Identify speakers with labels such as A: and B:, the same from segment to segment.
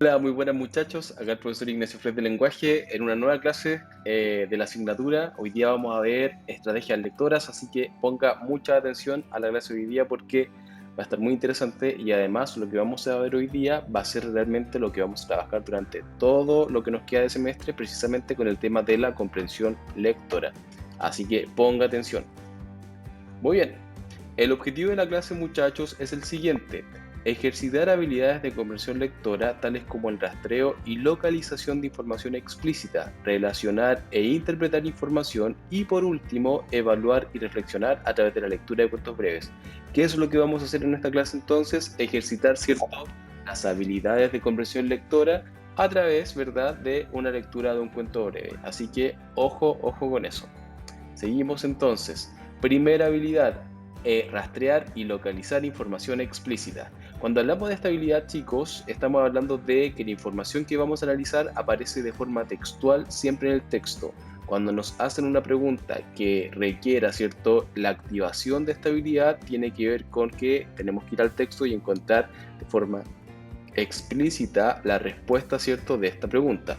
A: Hola, muy buenas muchachos. Acá el profesor Ignacio Fred de Lenguaje en una nueva clase de la asignatura. Hoy día vamos a ver estrategias lectoras, así que ponga mucha atención a la clase de hoy día porque va a estar muy interesante y además lo que vamos a ver hoy día va a ser realmente lo que vamos a trabajar durante todo lo que nos queda de semestre, precisamente con el tema de la comprensión lectora. Así que ponga atención. Muy bien, el objetivo de la clase, muchachos, es el siguiente: ejercitar habilidades de comprensión lectora tales como el rastreo y localización de información explícita, relacionar e interpretar información y, por último, evaluar y reflexionar a través de la lectura de cuentos breves. ¿Qué es lo que vamos a hacer en esta clase entonces? Ejercitar, ¿cierto?, las habilidades de comprensión lectora a través, ¿verdad?, de una lectura de un cuento breve. Así que ojo, ojo con eso. Seguimos entonces. Primera habilidad, rastrear y localizar información explícita. Cuando hablamos de esta habilidad, chicos, estamos hablando de que la información que vamos a analizar aparece de forma textual siempre en el texto. Cuando nos hacen una pregunta que requiera, ¿cierto?, la activación de esta habilidad, tiene que ver con que tenemos que ir al texto y encontrar de forma explícita la respuesta, ¿cierto?, de esta pregunta.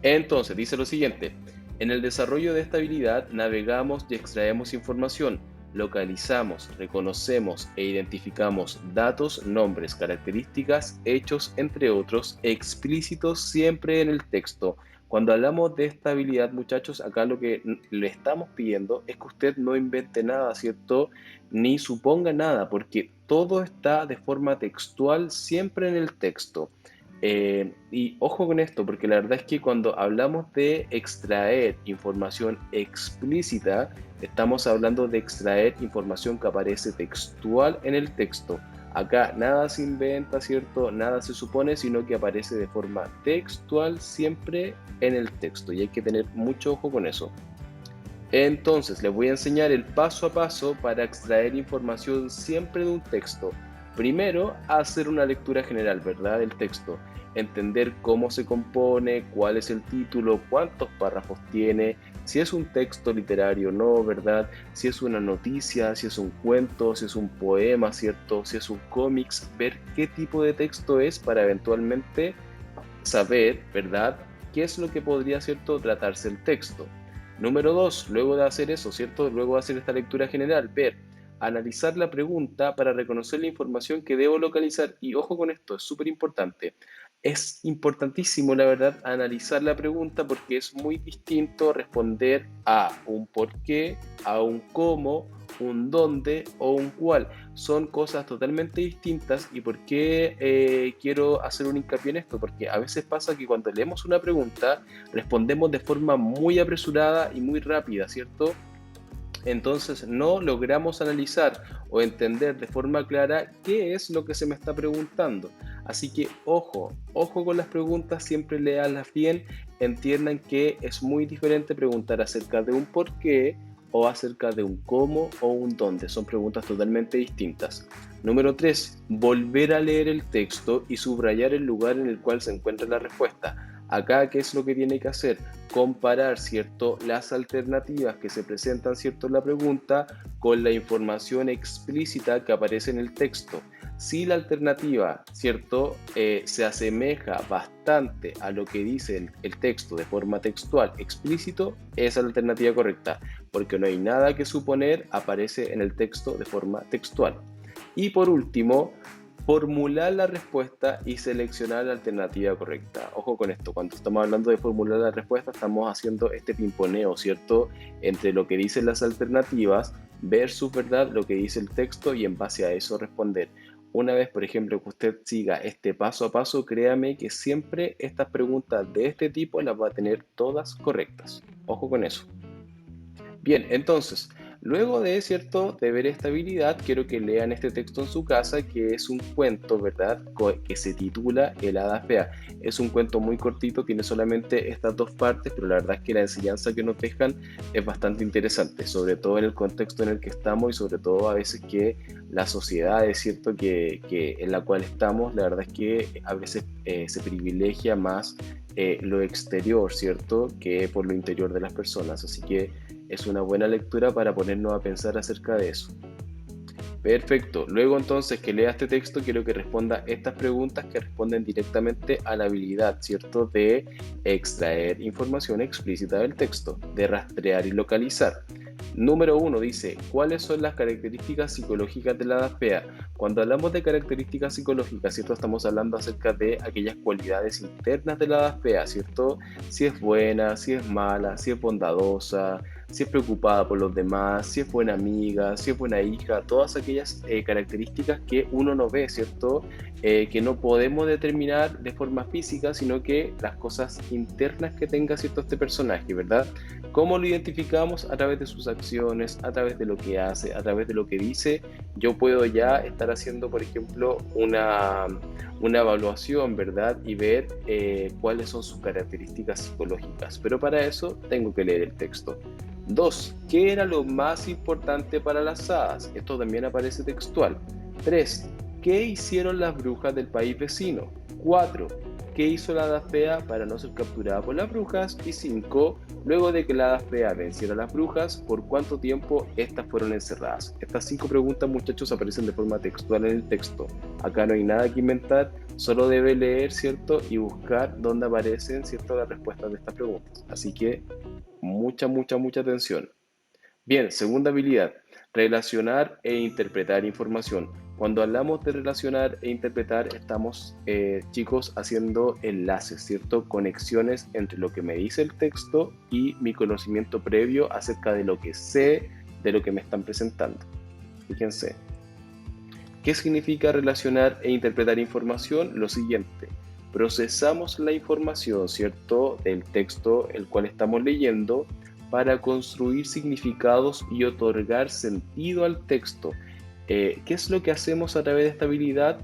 A: Entonces, dice lo siguiente: en el desarrollo de esta habilidad navegamos y extraemos información, localizamos, reconocemos e identificamos datos, nombres, características, hechos, entre otros, explícitos siempre en el texto. Cuando hablamos de esta habilidad, muchachos, acá lo que le estamos pidiendo es que usted no invente nada, ¿cierto?, ni suponga nada, porque todo está de forma textual siempre en el texto. Y ojo con esto, porque la verdad es que cuando hablamos de extraer información explícita, estamos hablando de extraer información que aparece textual en el texto. Acá nada se inventa, ¿cierto? Nada se supone, sino que aparece de forma textual siempre en el texto y hay que tener mucho ojo con eso. Entonces, les voy a enseñar el paso a paso para extraer información siempre de un texto. Primero, hacer una lectura general, ¿verdad?, del texto. Entender cómo se compone, cuál es el título, cuántos párrafos tiene, si es un texto literario o no, ¿verdad? Si es una noticia, si es un cuento, si es un poema, ¿cierto? Si es un cómics, ver qué tipo de texto es para eventualmente saber, ¿verdad?, qué es lo que podría, ¿cierto?, tratarse el texto. Número dos, luego de hacer eso, ¿cierto?, luego de hacer esta lectura general, ver, analizar la pregunta para reconocer la información que debo localizar. Y ojo con esto, es súper importante. Es importantísimo, la verdad, analizar la pregunta porque es muy distinto responder a un por qué, a un cómo, un dónde o un cuál. Son cosas totalmente distintas. ¿Y por qué quiero hacer un hincapié en esto? Porque a veces pasa que cuando leemos una pregunta respondemos de forma muy apresurada y muy rápida, ¿cierto? Entonces no logramos analizar o entender de forma clara qué es lo que se me está preguntando. Así que ojo, ojo con las preguntas, siempre léanlas bien, entiendan que es muy diferente preguntar acerca de un por qué o acerca de un cómo o un dónde. Son preguntas totalmente distintas. Número 3, volver a leer el texto y subrayar el lugar en el cual se encuentra la respuesta. Acá, ¿qué es lo que tiene que hacer? Comparar, ¿cierto?, las alternativas que se presentan, ¿cierto?, en la pregunta con la información explícita que aparece en el texto. Si la alternativa, ¿cierto?, se asemeja bastante a lo que dice el texto de forma textual explícito, esa es la alternativa correcta, porque no hay nada que suponer, aparece en el texto de forma textual. Y por último, formular la respuesta y seleccionar la alternativa correcta. Ojo con esto, cuando estamos hablando de formular la respuesta, estamos haciendo este pimponeo, ¿cierto?, entre lo que dicen las alternativas versus, ¿verdad?, lo que dice el texto y en base a eso responder. Una vez, por ejemplo, que usted siga este paso a paso, créame que siempre estas preguntas de este tipo las va a tener todas correctas. Ojo con eso. Bien, entonces, luego de, ¿cierto?, de ver esta habilidad, quiero que lean este texto en su casa, que es un cuento, ¿verdad?, que se titula El Hada Fea. Es un cuento muy cortito, tiene solamente estas dos partes, pero la verdad es que la enseñanza que nos dejan es bastante interesante, sobre todo en el contexto en el que estamos y sobre todo a veces que la sociedad, es cierto, que en la cual estamos, la verdad es que a veces se privilegia más lo exterior, ¿cierto?, que por lo interior de las personas. Así que es una buena lectura para ponernos a pensar acerca de eso. Perfecto. Luego entonces que lea este texto, quiero que responda estas preguntas que responden directamente a la habilidad, ¿cierto? De extraer información explícita del texto, de rastrear y localizar. Número 1 dice, ¿cuáles son las características psicológicas de la DASPEA? Cuando hablamos de características psicológicas, ¿cierto? Estamos hablando acerca de aquellas cualidades internas de la DASPEA, ¿cierto? Si es buena, si es mala, si es bondadosa, si es preocupada por los demás, si es buena amiga, si es buena hija, todas aquellas características que uno no ve, ¿cierto? Que no podemos determinar de forma física, sino que las cosas internas que tenga, ¿cierto? Este personaje, ¿verdad? ¿Cómo lo identificamos? A través de sus acciones, a través de lo que hace, a través de lo que dice. Yo puedo ya estar haciendo, por ejemplo, una evaluación, ¿verdad? Y ver cuáles son sus características psicológicas. Pero para eso tengo que leer el texto. 2. ¿Qué era lo más importante para las hadas? Esto también aparece textual. 3. ¿Qué hicieron las brujas del país vecino? 4. ¿Qué hizo la hada fea para no ser capturada por las brujas? Y 5. Luego de que la hada fea venciera a las brujas, ¿por cuánto tiempo estas fueron encerradas? Estas 5 preguntas, muchachos, aparecen de forma textual en el texto. Acá no hay nada que inventar, solo debe leer, ¿cierto? Y buscar dónde aparecen, ¿cierto? Las respuestas de estas preguntas. Así que mucha atención. Bien, segunda habilidad, relacionar e interpretar información. Cuando hablamos de relacionar e interpretar, estamos, chicos, haciendo enlaces, ¿cierto? Conexiones entre lo que me dice el texto y mi conocimiento previo acerca de lo que sé, de lo que me están presentando. Fíjense. ¿Qué significa relacionar e interpretar información? Lo siguiente. Procesamos la información, ¿cierto?, del texto el cual estamos leyendo para construir significados y otorgar sentido al texto. ¿Qué es lo que hacemos a través de esta habilidad?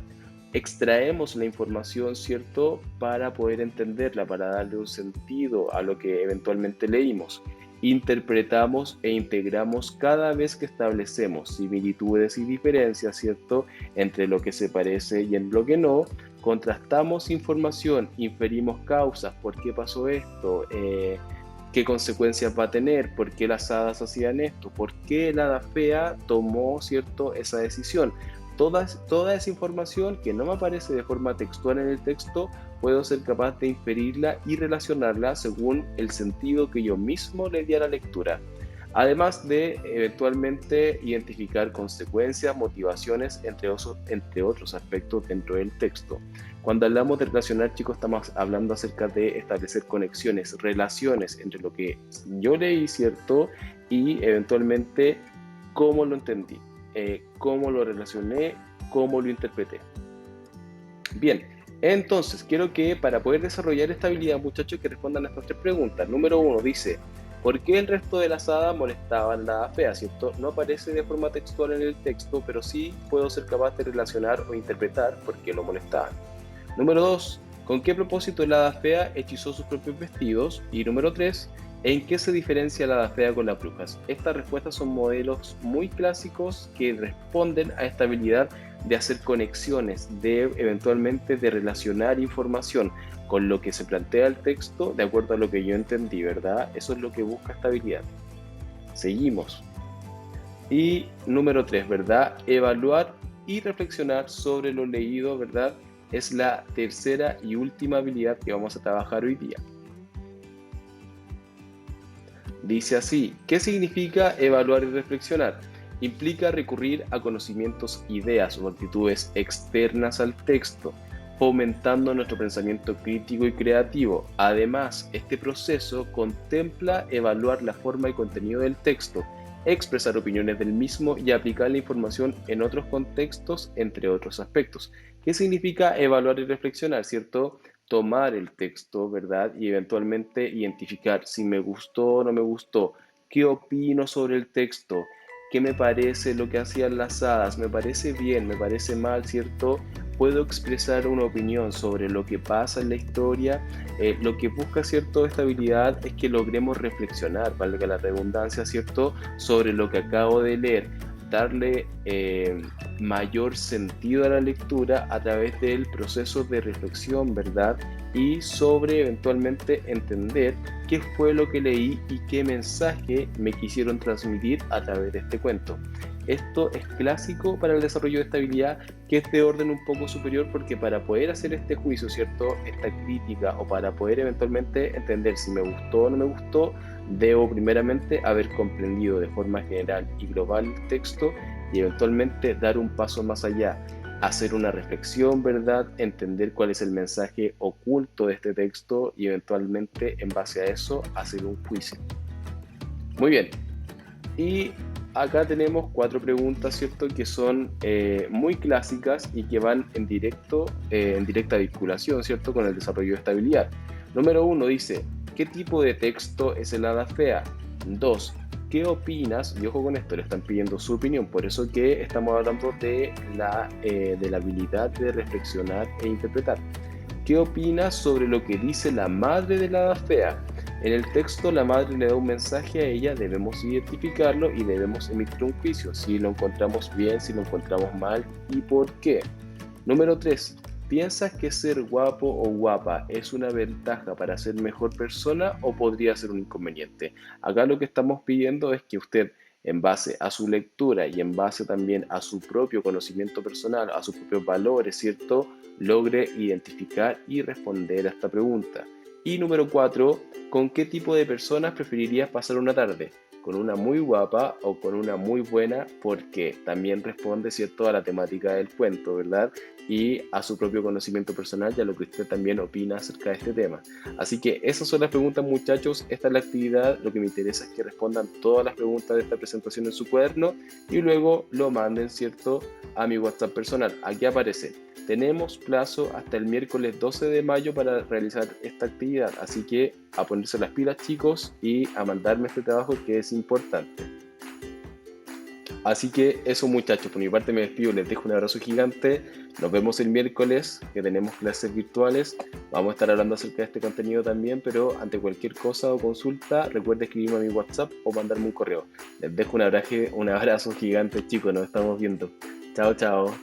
A: Extraemos la información, ¿cierto?, para poder entenderla, para darle un sentido a lo que eventualmente leímos. Interpretamos e integramos cada vez que establecemos similitudes y diferencias, ¿cierto?, entre lo que se parece y en lo que no. Contrastamos información, inferimos causas, por qué pasó esto, qué consecuencias va a tener, por qué las hadas hacían esto, por qué la hada fea tomó, ¿cierto?, esa decisión. Toda esa información que no me aparece de forma textual en el texto, puedo ser capaz de inferirla y relacionarla según el sentido que yo mismo le di a la lectura. Además de eventualmente identificar consecuencias, motivaciones, entre otros aspectos dentro del texto. Cuando hablamos de relacionar, chicos, estamos hablando acerca de establecer conexiones, relaciones entre lo que yo leí, ¿cierto? Y eventualmente cómo lo entendí, cómo lo relacioné, cómo lo interpreté. Bien, entonces quiero que para poder desarrollar esta habilidad, muchachos, que respondan a estas 3 preguntas. Número 1 dice, ¿por qué el resto de las hadas molestaban a la hada fea? ¿Cierto? No aparece de forma textual en el texto, pero sí puedo ser capaz de relacionar o interpretar por qué lo molestaban. Número 2, ¿con qué propósito la hada fea hechizó sus propios vestidos? Y número 3, ¿en qué se diferencia la hada fea con las brujas? Estas respuestas son modelos muy clásicos que responden a esta habilidad de hacer conexiones, de eventualmente de relacionar información con lo que se plantea el texto de acuerdo a lo que yo entendí, ¿verdad? Eso es lo que busca esta habilidad. Seguimos. Y número 3, ¿verdad? Evaluar y reflexionar sobre lo leído, ¿verdad? Es la tercera y última habilidad que vamos a trabajar hoy día. Dice así, ¿qué significa evaluar y reflexionar? Implica recurrir a conocimientos, ideas o actitudes externas al texto, fomentando nuestro pensamiento crítico y creativo. Además, este proceso contempla evaluar la forma y contenido del texto, expresar opiniones del mismo y aplicar la información en otros contextos, entre otros aspectos. ¿Qué significa evaluar y reflexionar, cierto? Tomar el texto, ¿verdad? Y eventualmente identificar si me gustó o no me gustó, qué opino sobre el texto, qué me parece lo que hacían las hadas, me parece bien, me parece mal, ¿cierto? Puedo expresar una opinión sobre lo que pasa en la historia. Lo que busca, ¿cierto?, esta habilidad es que logremos reflexionar, valga la redundancia, ¿cierto?, sobre lo que acabo de leer, darle mayor sentido a la lectura a través del proceso de reflexión, ¿verdad? Y sobre eventualmente entender qué fue lo que leí y qué mensaje me quisieron transmitir a través de este cuento. Esto es clásico para el desarrollo de esta habilidad, que es de orden un poco superior, porque para poder hacer este juicio, ¿cierto? Esta crítica, o para poder eventualmente entender si me gustó o no me gustó, debo primeramente haber comprendido de forma general y global el texto y eventualmente dar un paso más allá, hacer una reflexión, ¿verdad? Entender cuál es el mensaje oculto de este texto y eventualmente en base a eso hacer un juicio. Muy bien. Y acá tenemos 4 preguntas, ¿cierto? Que son muy clásicas y que van en directa vinculación, ¿cierto? Con el desarrollo de esta habilidad. Número 1 dice, ¿qué tipo de texto es el hada fea? 2, ¿qué opinas? Y ojo con esto, le están pidiendo su opinión, por eso que estamos hablando de la habilidad de reflexionar e interpretar. ¿Qué opinas sobre lo que dice la madre de la hada fea? En el texto la madre le da un mensaje a ella, debemos identificarlo y debemos emitir un juicio, si lo encontramos bien, si lo encontramos mal y por qué. Número 3. ¿Piensas que ser guapo o guapa es una ventaja para ser mejor persona o podría ser un inconveniente? Acá lo que estamos pidiendo es que usted, en base a su lectura y en base también a su propio conocimiento personal, a sus propios valores, ¿cierto? Logre identificar y responder a esta pregunta. Y número 4, ¿con qué tipo de personas preferirías pasar una tarde? ¿Con una muy guapa o con una muy buena? Porque también responde, ¿cierto?, a la temática del cuento, ¿verdad? Y a su propio conocimiento personal y a lo que usted también opina acerca de este tema. Así que esas son las preguntas, muchachos. Esta es la actividad. Lo que me interesa es que respondan todas las preguntas de esta presentación en su cuaderno y luego lo manden, ¿cierto?, a mi WhatsApp personal. Aquí aparece. Tenemos plazo hasta el miércoles 12 de mayo para realizar esta actividad, así que a ponerse las pilas, chicos, y a mandarme este trabajo que es importante. Así que eso, muchachos, por mi parte me despido, les dejo un abrazo gigante, nos vemos el miércoles que tenemos clases virtuales, vamos a estar hablando acerca de este contenido también, pero ante cualquier cosa o consulta recuerda escribirme a mi WhatsApp o mandarme un correo. Les dejo un abrazo gigante, chicos, nos estamos viendo. Chao, chao.